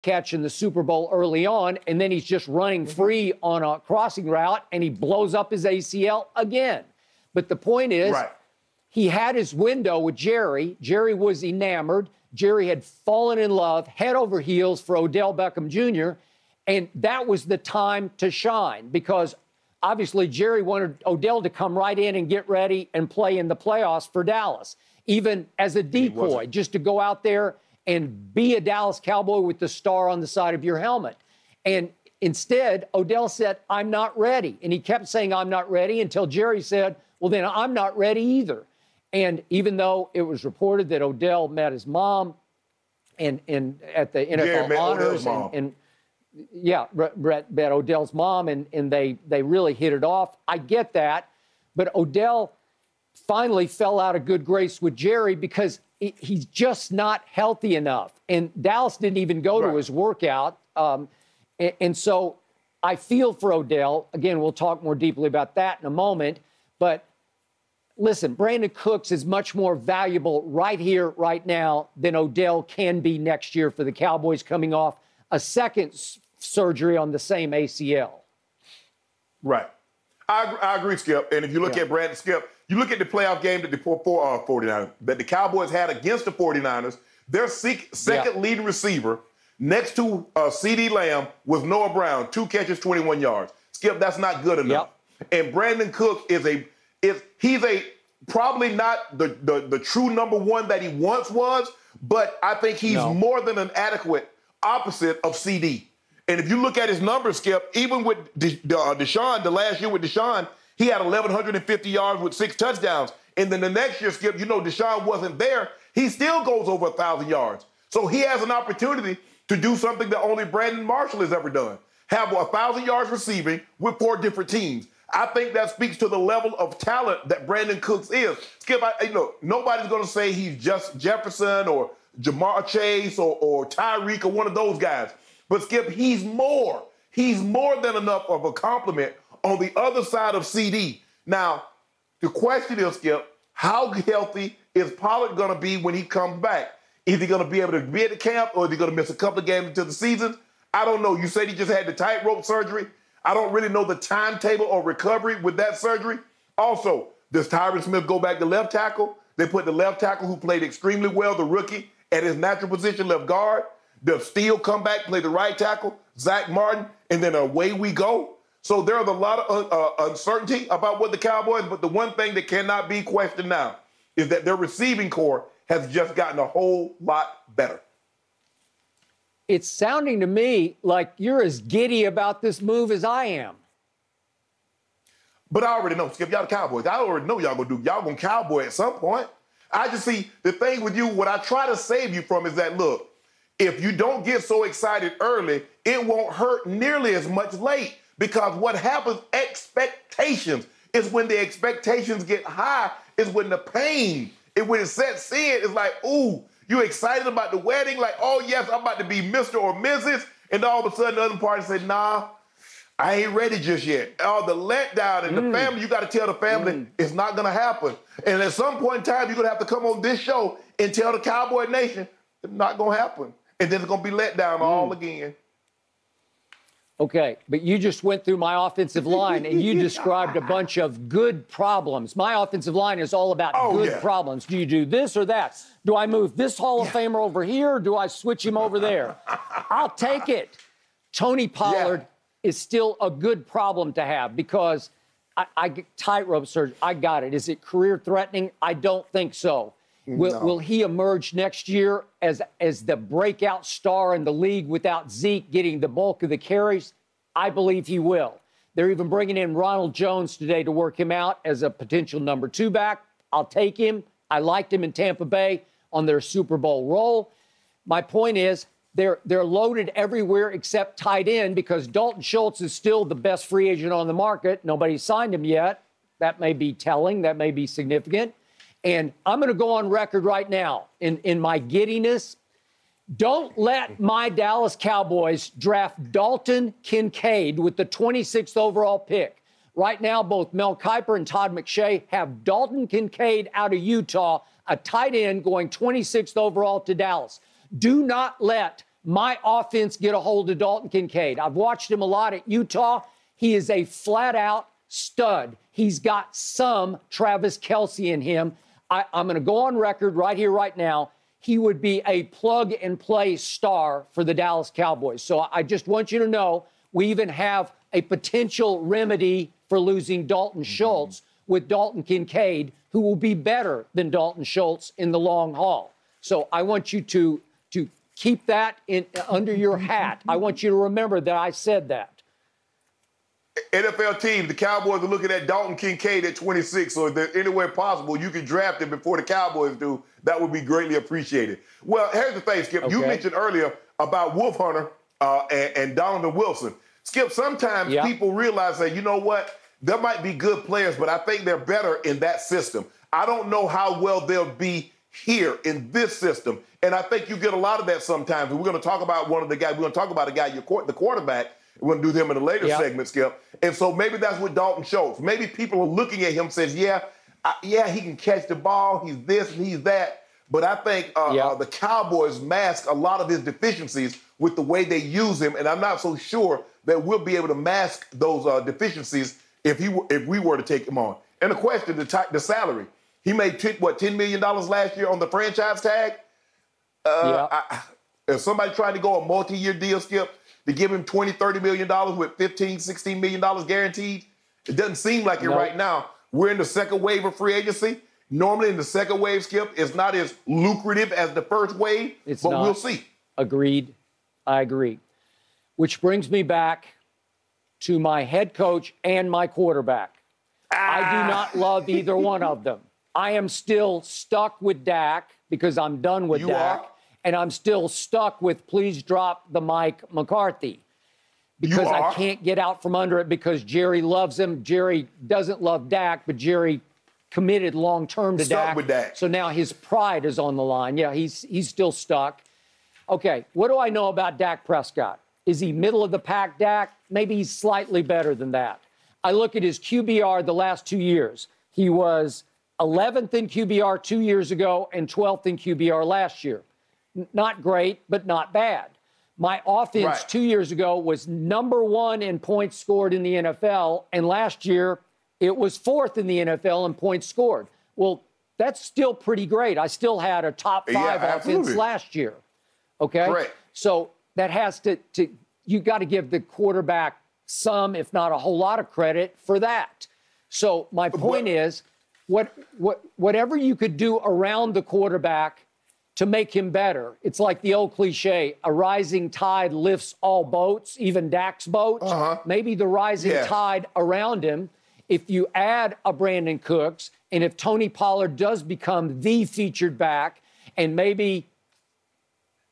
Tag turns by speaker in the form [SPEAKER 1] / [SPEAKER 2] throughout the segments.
[SPEAKER 1] catch in the Super Bowl early on, and then he's just running free on a crossing route, and he blows up his ACL again. But the point is, he had his window with Jerry. Jerry was enamored. Jerry had fallen in love head over heels for Odell Beckham Jr., and that was the time to shine because obviously Jerry wanted Odell to come right in and get ready and play in the playoffs for Dallas, even as a decoy, just to go out there and be a Dallas Cowboy with the star on the side of your helmet. And instead, Odell said, I'm not ready. And he kept saying, I'm not ready until Jerry said, well, then I'm not ready either. And even though it was reported that Odell met his mom and at the NFL honors and Brett met Odell's mom and they really hit it off. I get that. But Odell finally fell out of good grace with Jerry because he's just not healthy enough. And Dallas didn't even go to his workout. And so I feel for Odell. Again, we'll talk more deeply about that in a moment. But listen, Brandon Cooks is much more valuable right here, right now, than Odell can be next year for the Cowboys coming off a second surgery on the same ACL.
[SPEAKER 2] Right. I agree, Skip. And if you look at Brandon, Skip, you look at the playoff game that the 49ers, that the Cowboys had against the 49ers, their second leading receiver next to C.D. Lamb was Noah Brown, 2 catches, 21 yards. Skip, that's not good enough. And Brandon Cook he's probably not the true number one that he once was, but I think he's more than an adequate opposite of CD. And if you look at his numbers, Skip, even with Deshaun, the last year with Deshaun, he had 1,150 yards with 6 touchdowns. And then the next year, Skip, Deshaun wasn't there. He still goes over 1,000 yards. So he has an opportunity to do something that only Brandon Marshall has ever done. Have 1,000 yards receiving with 4 different teams. I think that speaks to the level of talent that Brandon Cooks is. Skip, nobody's going to say he's just Jefferson or Jamar Chase or Tyreek or one of those guys. But, Skip, he's more. He's more than enough of a compliment on the other side of CD. Now, the question is, Skip, how healthy is Pollard going to be when he comes back? Is he going to be able to be at the camp or is he going to miss a couple of games until the season? I don't know. You said he just had the tightrope surgery. I don't really know the timetable or recovery with that surgery. Also, does Tyron Smith go back to left tackle? They put the left tackle who played extremely well, the rookie, at his natural position, left guard. Does Steele come back, play the right tackle, Zach Martin, and then away we go? So there's a lot of uncertainty about what the Cowboys, but the one thing that cannot be questioned now is that their receiving core has just gotten a whole lot better.
[SPEAKER 1] It's sounding to me like you're as giddy about this move as I am.
[SPEAKER 2] But I already know, Skip, y'all the Cowboys. I already know y'all gonna do. Y'all gonna Cowboy at some point. I just see the thing with you, what I try to save you from is that, look, if you don't get so excited early, it won't hurt nearly as much late. Because what happens, expectations, is when the expectations get high, is when the pain, when it sets in, it's like, ooh, you're excited about the wedding, like, oh, yes, I'm about to be Mr. or Mrs., and all of a sudden the other party said, nah, I ain't ready just yet. Oh, the letdown and the family, you got to tell the family it's not going to happen. And at some point in time, you're going to have to come on this show and tell the Cowboy Nation it's not going to happen. And then it's going to be let down all again.
[SPEAKER 1] Okay, but you just went through my offensive line and you described a bunch of good problems. My offensive line is all about good problems. Do you do this or that? Do I move this Hall of Famer over here or do I switch him over there? I'll take it. Tony Pollard is still a good problem to have because I get tightrope surgery. I got it. Is it career threatening? I don't think so. Will he emerge next year as the breakout star in the league without Zeke getting the bulk of the carries? I believe he will. They're even bringing in Ronald Jones today to work him out as a potential number 2 back. I'll take him. I liked him in Tampa Bay on their Super Bowl role. My point is they're loaded everywhere except tight end because Dalton Schultz is still the best free agent on the market. Nobody signed him yet. That may be telling. That may be significant. And I'm going to go on record right now in my giddiness. Don't let my Dallas Cowboys draft Dalton Kincaid with the 26th overall pick. Right now, both Mel Kiper and Todd McShay have Dalton Kincaid out of Utah, a tight end going 26th overall to Dallas. Do not let my offense get a hold of Dalton Kincaid. I've watched him a lot at Utah. He is a flat-out stud. He's got some Travis Kelce in him. I'm going to go on record right here, right now. He would be a plug-and-play star for the Dallas Cowboys. So I just want you to know we even have a potential remedy for losing Dalton Schultz with Dalton Kincaid, who will be better than Dalton Schultz in the long haul. So I want you to keep that under your hat. I want you to remember that I said that.
[SPEAKER 2] NFL team, the Cowboys are looking at Dalton Kincaid at 26, so if there's any way possible you can draft him before the Cowboys do, that would be greatly appreciated. Well, here's the thing, Skip. Okay. You mentioned earlier about Wolf Hunter and Donovan Wilson. Skip, sometimes people realize that, you know what, there might be good players, but I think they're better in that system. I don't know how well they'll be here in this system, and I think you get a lot of that sometimes. And we're going to talk about one of the guys. We're going to talk about a guy, the quarterback. We're going to do them in a later segment, Skip. And so maybe that's with Dalton Schultz. Maybe people are looking at him and says, yeah, he can catch the ball. He's this and he's that. But I think the Cowboys mask a lot of his deficiencies with the way they use him. And I'm not so sure that we'll be able to mask those deficiencies if we were to take him on. And the question, the salary. He made, $10 million last year on the franchise tag? If somebody tried to go a multi-year deal, Skip, to give him $20, $30 million with $15, $16 million guaranteed, it doesn't seem like it right now. We're in the second wave of free agency. Normally in the second wave, Skip, it's not as lucrative as the first wave, but we'll see.
[SPEAKER 1] Agreed. I agree. Which brings me back to my head coach and my quarterback. I do not love either one of them. I am still stuck with Dak because I'm done with Dak. And I'm still stuck with please drop the Mike McCarthy because I can't get out from under it because Jerry loves him. Jerry doesn't love Dak, but Jerry committed long-term to Dak.
[SPEAKER 2] With Dak.
[SPEAKER 1] So now his pride is on the line. Yeah, he's still stuck. Okay, what do I know about Dak Prescott? Is he middle of the pack Dak? Maybe he's slightly better than that. I look at his QBR the last 2 years. He was 11th in QBR 2 years ago and 12th in QBR last year. Not great, but not bad. My offense 2 years ago was number 1 in points scored in the NFL, and last year it was 4th in the NFL in points scored. Well, that's still pretty great. I still had a top 5 offense last year. Okay?
[SPEAKER 2] Correct.
[SPEAKER 1] So that has you got to give the quarterback some, if not a whole lot of credit for that. So my point is, whatever you could do around the quarterback to make him better. It's like the old cliche, a rising tide lifts all boats, even Dak's boat. Maybe the rising tide around him, if you add a Brandon Cooks, and if Tony Pollard does become the featured back, and maybe,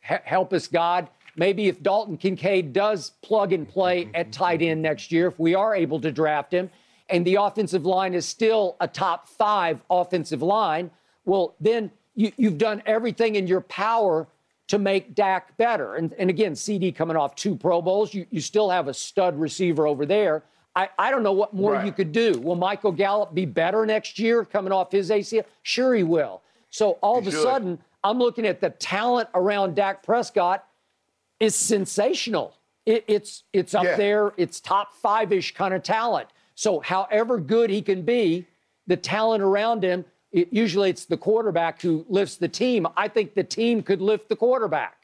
[SPEAKER 1] help us God, maybe if Dalton Kincaid does plug and play at tight end next year, if we are able to draft him, and the offensive line is still a top 5 offensive line, well, then you've done everything in your power to make Dak better. And again, CD coming off 2 Pro Bowls, you still have a stud receiver over there. I don't know what more you could do. Will Michael Gallup be better next year coming off his ACL? Sure he will. So all of a sudden, I'm looking at the talent around Dak Prescott is sensational. It's up there. It's top 5-ish kind of talent. So however good he can be, the talent around him, usually it's the quarterback who lifts the team. I think the team could lift the quarterback.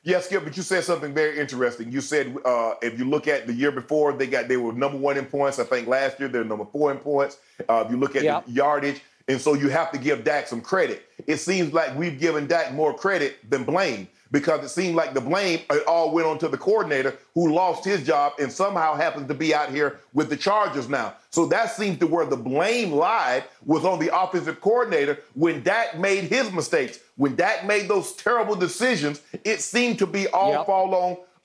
[SPEAKER 2] Yes, Skip, but you said something very interesting. You said if you look at the year before, they were number 1 in points. I think last year they're number 4 in points. If you look at the yardage, and so you have to give Dak some credit. It seems like we've given Dak more credit than blame because it seemed like the blame all went on to the coordinator who lost his job and somehow happens to be out here with the Chargers now. So that seems to where the blame lied was on the offensive coordinator when Dak made his mistakes. When Dak made those terrible decisions, it seemed to be all fall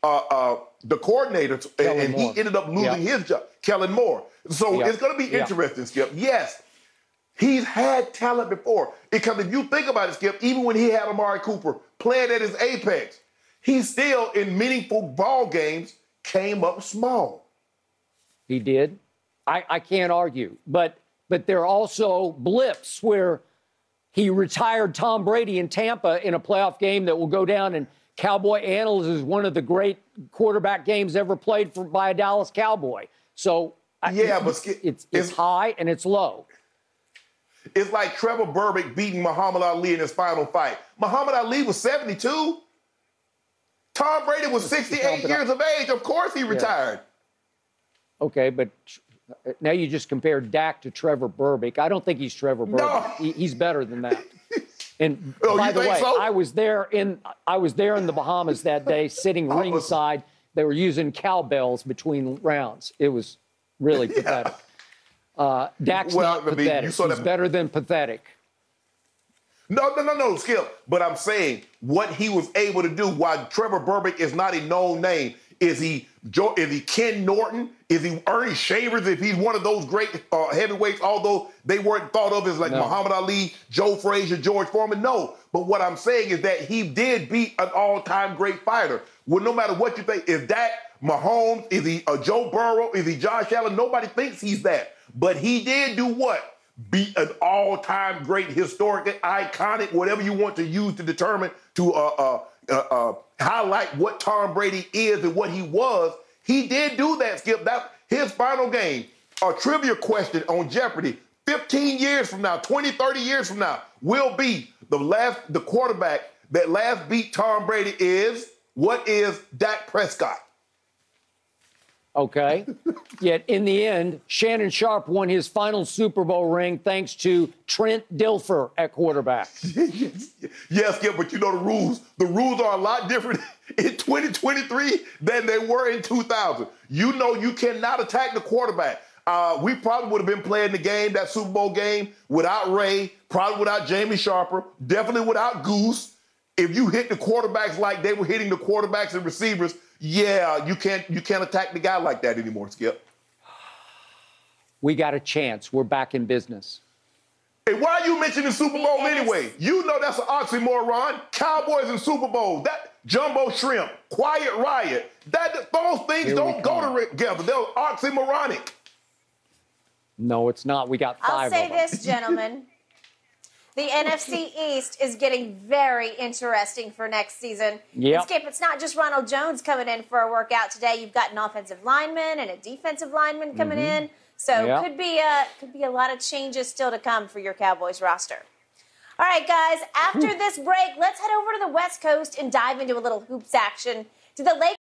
[SPEAKER 2] on the coordinator, and he ended up losing his job, Kellen Moore. So it's going to be interesting, Skip. Yes, he's had talent before. Because if you think about it, Skip, even when he had Amari Cooper playing at his apex, he still, in meaningful ball games, came up small.
[SPEAKER 1] He did. I can't argue. But there are also blips where he retired Tom Brady in Tampa in a playoff game that will go down in Cowboy Annals is one of the great quarterback games ever played by a Dallas Cowboy. So it's high and it's low.
[SPEAKER 2] It's like Trevor Burbick beating Muhammad Ali in his final fight. Muhammad Ali was 72. Tom Brady was 68 years of age. Of course he retired.
[SPEAKER 1] Okay, but now you just compared Dak to Trevor Burbick. I don't think he's Trevor Burbick.
[SPEAKER 2] No.
[SPEAKER 1] He's better than that. And by the way,
[SPEAKER 2] so?
[SPEAKER 1] I was there in the Bahamas that day, sitting ringside. They were using cowbells between rounds. It was really pathetic. Dak's not pathetic. He's better than pathetic.
[SPEAKER 2] No, Skip. But I'm saying what he was able to do, while Trevor Burbick is not a known name, is he Ken Norton? Is he Ernie Shavers? If he's one of those great heavyweights, although they weren't thought of as like Muhammad Ali, Joe Frazier, George Foreman? No. But what I'm saying is that he did beat an all-time great fighter. Well, no matter what you think, is that Mahomes? Is he Joe Burrow? Is he Josh Allen? Nobody thinks he's that. But he did do what? Beat an all-time great, historic, iconic, whatever you want to use to determine, to highlight what Tom Brady is and what he was. He did do that, Skip. That's his final game. A trivia question on Jeopardy, 15 years from now, 20, 30 years from now, will be the quarterback that last beat Tom Brady is, what is Dak Prescott?
[SPEAKER 1] Okay. Yet in the end, Shannon Sharp won his final Super Bowl ring thanks to Trent Dilfer at quarterback.
[SPEAKER 2] Yes, Skip, but you know the rules. The rules are a lot different in 2023 than they were in 2000. You know you cannot attack the quarterback. We probably would have been playing the game, that Super Bowl game, without Ray, probably without Jamie Sharper, definitely without Goose. If you hit the quarterbacks like they were hitting the quarterbacks and receivers, yeah, you can't attack the guy like that anymore, Skip.
[SPEAKER 1] We got a chance. We're back in business.
[SPEAKER 2] Hey, why are you mentioning Super Bowl anyway? You know that's an oxymoron. Cowboys and Super Bowl. That jumbo shrimp, quiet riot. Those things don't go together. They're oxymoronic.
[SPEAKER 1] No, it's not. We got 5
[SPEAKER 3] I'll
[SPEAKER 1] of them.
[SPEAKER 3] say this, gentlemen. The NFC East is getting very interesting for next season.
[SPEAKER 1] Yep.
[SPEAKER 3] Skip, it's not just Ronald Jones coming in for a workout today. You've got an offensive lineman and a defensive lineman coming in. So could be a lot of changes still to come for your Cowboys roster. All right, guys, after this break, let's head over to the West Coast and dive into a little hoops action. To the Lakers.